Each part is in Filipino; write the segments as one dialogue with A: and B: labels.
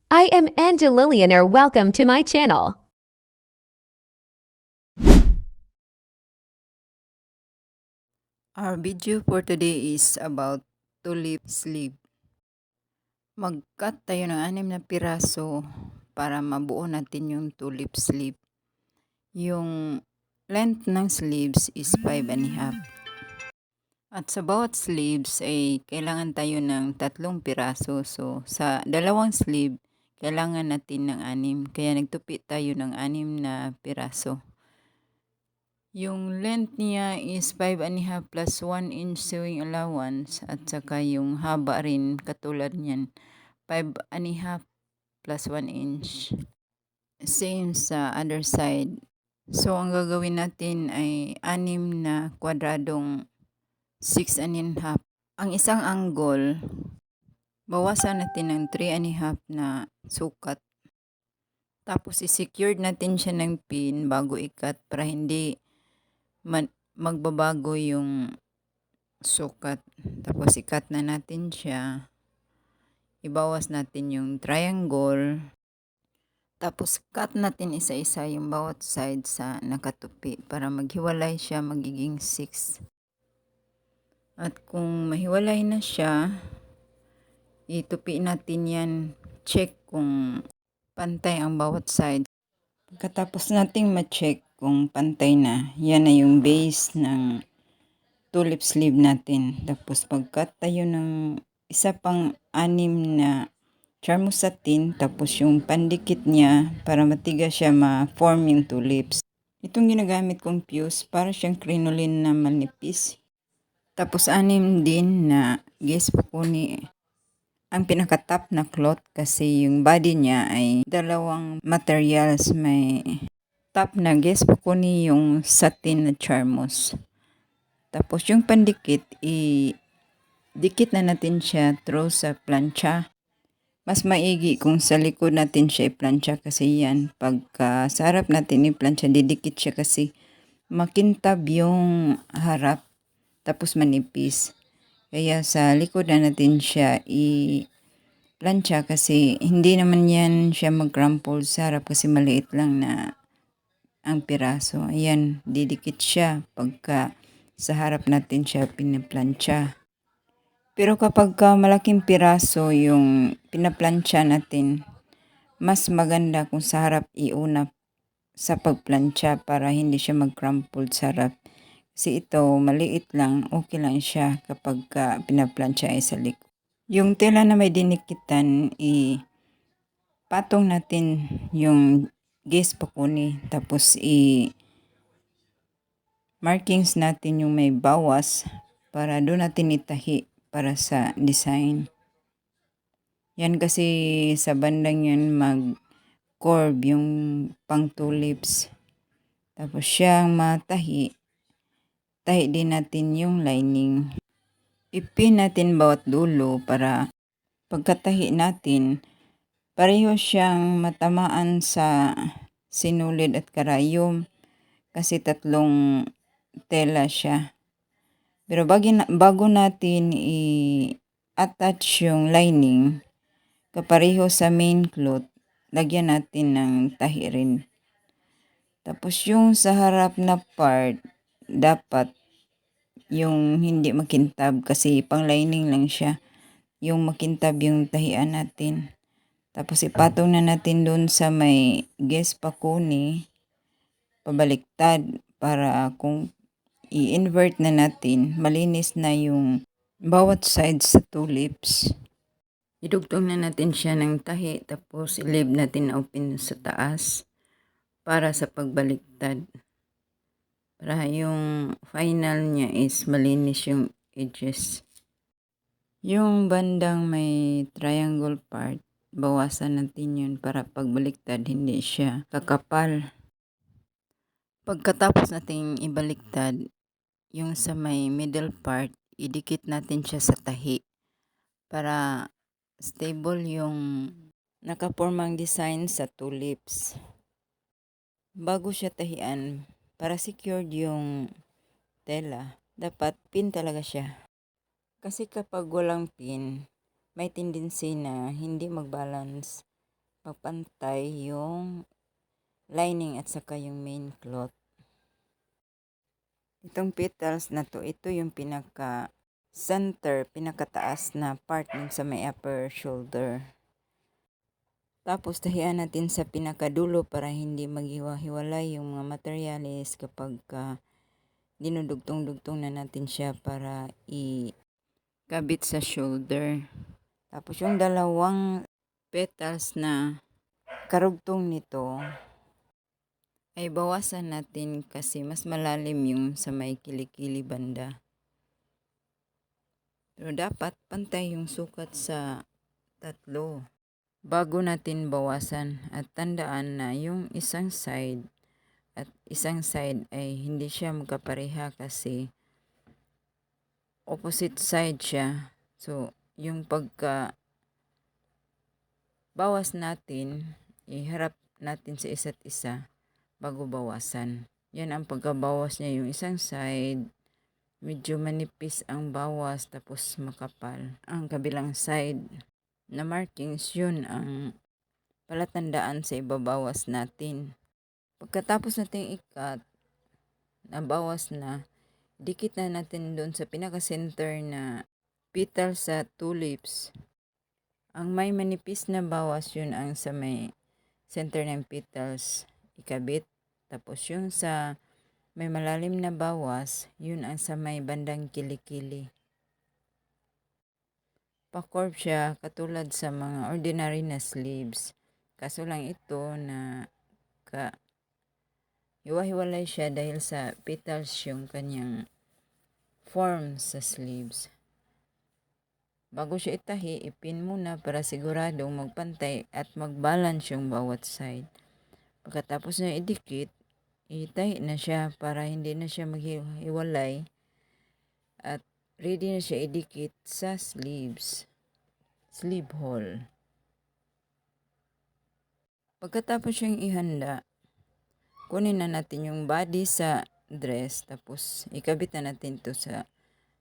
A: I am Angela Lillianer. Welcome to my channel.
B: Our video for today is about tulip sleeve. Mag-cut tayo ng 6 na piraso para mabuo natin yung tulip sleeve. Yung length ng sleeves is 5 and a half. At sa bawat sleeves ay kailangan tayo ng 3 piraso. So sa dalawang sleeve, kailangan natin ng 6. Kaya nagtupi tayo ng 6 na piraso. Yung length niya is 5 and a half plus 1 inch sewing allowance at saka yung haba rin katulad niyan 5 and a half plus 1 inch. Same sa other side. So ang gagawin natin ay 6 na kwadradong 6 and a half. Ang isang angle, bawasan natin ng 3 and a half na sukat. Tapos i-secured natin siya ng pin bago i-cut para hindi magbabago yung sukat. Tapos i-cut na natin siya. Ibawas natin yung triangle. Tapos cut natin isa-isa yung bawat side sa nakatupi para maghiwalay siya, magiging 6. At kung mahiwalay na siya, itupi natin yan. Check kung pantay ang bawat side. Pagkatapos nating ma-check kung pantay na, yan na yung base ng tulip sleeve natin. Tapos pag-cut tayo ng isa pang 6 na charm satin, tapos yung pandikit niya para matigas siya ma-form yung tulips. Itong ginagamit kong fuse para siyang crinoline na manipis. Tapos 6 din na guess po ni ang pinaka-top na cloth kasi yung body niya ay dalawang materials. May top na guess po ni yung satin na charmos. Tapos yung pandikit, dikit na natin siya through sa plancha. Mas maigi kung sa likod natin siya i-plancha kasi yan. Pagka sa harap natin i-plancha, didikit siya kasi makintab yung harap tapos manipis. Kaya sa likod na natin siya i-plancha kasi hindi naman yan siya mag-crumple sa harap kasi maliit lang na ang piraso. Ayan, didikit siya pagka sa harap natin siya pinaplancha. Pero kapag malaking piraso yung pinaplancha natin, mas maganda kung sa harap iuna sa pagplancha para hindi siya mag-crumple sa harap. Kasi ito, maliit lang, okay lang siya kapag pinaplancha ay sa likod. Yung tela na may dinikitan, patong natin yung gauze pakuni, tapos markings natin yung may bawas para doon natin itahi para sa design. Yan kasi sa bandang yan mag-curve yung pang tulips. Tapos siyang tahi din natin yung lining. Ipin natin bawat dulo para pagkatahi natin, pareho siyang matamaan sa sinulid at karayom kasi 3 tela siya. Pero bago natin i-attach yung lining, kapareho sa main cloth, lagyan natin ng tahi rin. Tapos yung sa harap na part, dapat yung hindi makintab kasi pang lining lang siya. Yung makintab yung tahian natin. Tapos ipatong na natin dun sa may guess pakuni, pabaliktad para kung i-invert na natin, malinis na yung bawat side sa tulips. Idugtong na natin siya ng tahi tapos i-leave natin open sa taas para sa pagbaliktad. Para yung final niya is malinis yung edges. Yung bandang may triangle part, bawasan natin yun para pagbaliktad hindi siya kakapal. Pagkatapos nating ibaliktad, yung sa may middle part, idikit natin siya sa tahi para stable yung nakapormang design sa tulips. Bago siya tahian, para secured yung tela, dapat pin talaga siya. Kasi kapag walang pin, may tendency na hindi mag-balance papantay yung lining at saka yung main cloth. Itong petals na to, ito yung pinaka center, pinakataas na part nun sa may upper shoulder. Tapos tahian natin sa pinakadulo para hindi maghiwa-hiwalay yung mga materials kapag dinudugtong-dugtong na natin siya para ikabit sa shoulder. Tapos yung dalawang petals na karugtong nito ay bawasan natin kasi mas malalim yung sa may kilikili banda. Pero dapat pantay yung sukat sa tatlo bago natin bawasan, at tandaan na yung isang side at isang side ay hindi siya magkapareha kasi opposite side siya. So, yung pagka bawas natin, iharap natin sa isa't isa bago bawasan. Yan ang pagkabawas niya, yung isang side medyo manipis ang bawas tapos makapal ang kabilang side na markings, yun ang palatandaan sa ibabawas natin. Pagkatapos nating ikat, nabawas na, dikit na natin doon sa pinaka-center na petal sa tulips. Ang may manipis na bawas, yun ang sa may center ng petals, ikabit. Tapos yung sa may malalim na bawas, yun ang sa may bandang kilikili. Pa-curve siya katulad sa mga ordinary na sleeves. Kaso lang ito na hiwa-hiwalay siya dahil sa petals yung kanyang form sa sleeves. Bago siya itahi, ipin muna para siguradong magpantay at mag-balance yung bawat side. Pagkatapos na idikit, itahi na siya para hindi na siya maghiwalay at ready na siya idikit sa sleeve hole. Pagkatapos siyang ihanda, kunin na natin yung body sa dress, tapos ikabit na natin to sa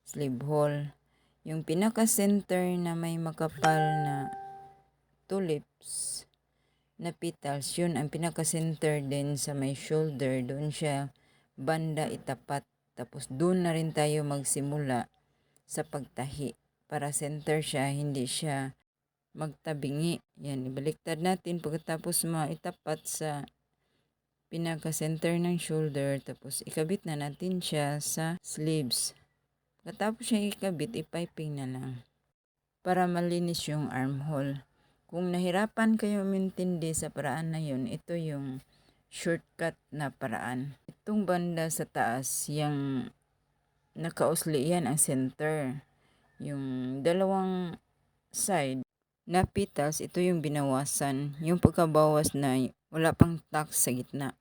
B: sleeve hole. Yung pinaka-center na may makapal na tulips na petals, yun ang pinaka-center din sa may shoulder. Doon siya banda itapat. Tapos doon na rin tayo magsimula sa pagtahi para center siya, hindi siya magtabingi. Yan, ibaliktad natin pagkatapos maitapat sa pinaka-center ng shoulder. Tapos ikabit na natin siya sa sleeves. Pagkatapos siya ikabit, ipiping na lang para malinis yung armhole. Kung nahirapan kayo umintindi sa paraan na yun, ito yung shortcut na paraan. Itong banda sa taas, yung nakausli, yan ang center. Yung dalawang side na petals, ito yung binawasan. Yung pagkabawas na wala pang tucks sa gitna.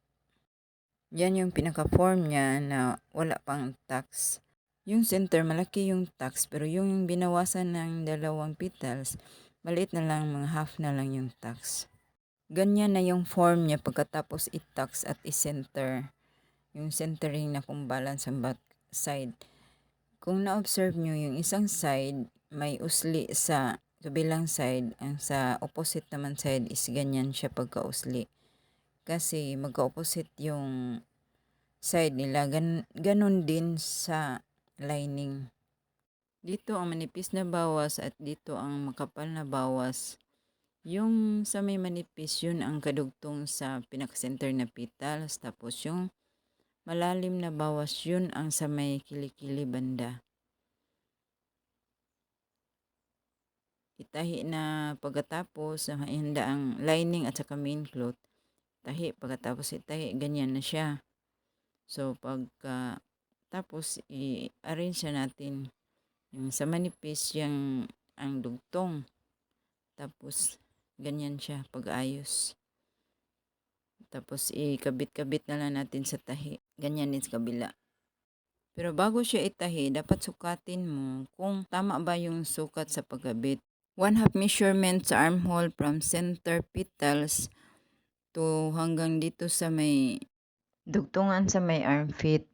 B: Yan yung pinaka-form niya na wala pang tucks. Yung center, malaki yung tucks, pero yung binawasan ng dalawang petals, maliit na lang, mga half na lang yung tucks. Ganyan na yung form niya pagkatapos i-tucks at i-center. Yung centering na kung balance ang back side. Kung na-observe nyo, yung isang side may usli sa kabilang side, ang sa opposite naman side is ganyan siya pagka-usli. Kasi magka-opposite yung side nila, ganun din sa lining. Dito ang manipis na bawas at dito ang makapal na bawas. Yung sa may manipis, yun ang kadugtong sa pinaka-center na petals. Tapos yung malalim na bawas, yun ang sa may kilikili banda. Itahi na pagkatapos, handa ang lining at saka main cloth. Tahi, pagkatapos itahi, ganyan na siya. So, tapos i-arrange na natin yung sa manipis, yung ang dugtong. Tapos, ganyan siya pag-ayos. Tapos, ikabit-kabit na lang natin sa tahi. Ganyan din sa kabila. Pero bago siya itahi, dapat sukatin mo kung tama ba yung sukat sa pagkabit. 1/2 measurement sa armhole from center petals to hanggang dito sa may dugtungan sa may armpit.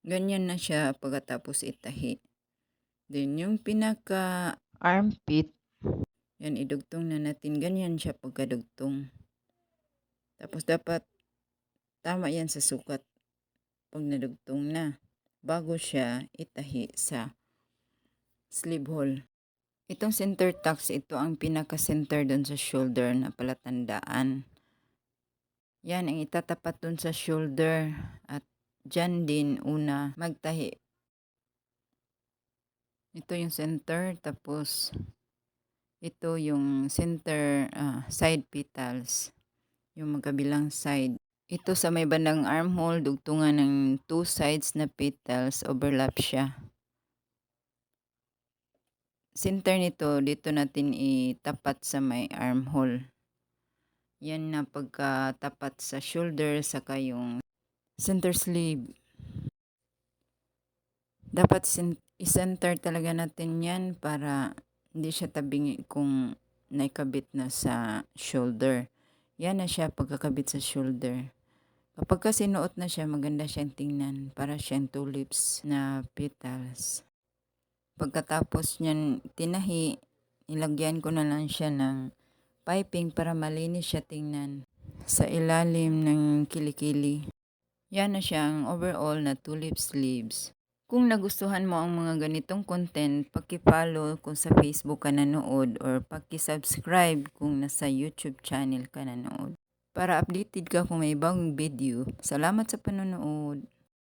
B: Ganyan na siya pagkatapos itahi. Then yung pinaka armpit, Yan, idugtong na natin. Ganyan siya pagkadugtong. Tapos dapat tama yan sa sukat pag nadugtong na. Bago siya itahi sa sleeve hole. Itong center tucks, ito ang pinaka-center doon sa shoulder na palatandaan. Yan ang itatapat doon sa shoulder at dyan din una magtahi. Ito yung center, tapos ito yung center side petals, yung magkabilang side. Ito sa may bandang armhole, dugtungan ng two sides na petals, overlap siya. Center nito, dito natin itapat sa may armhole. Yan na pagkatapat sa shoulder, saka yung center sleeve. Dapat i-center talaga natin yan para hindi siya tabingi kung naikabit na sa shoulder. Yan na siya pagkakabit sa shoulder. Kapag ka sinuot na siya, maganda siyang tingnan. Para siyang tulips na petals. Pagkatapos niyan tinahi, ilagyan ko na lang siya ng piping para malinis siya tingnan sa ilalim ng kilikili. Yan na siyang overall na tulip sleeves. Kung nagustuhan mo ang mga ganitong content, paki-follow kung sa Facebook ka nanood or paki-subscribe kung nasa YouTube channel ka nanood. Para updated ka kung may bagong video. Salamat sa panonood.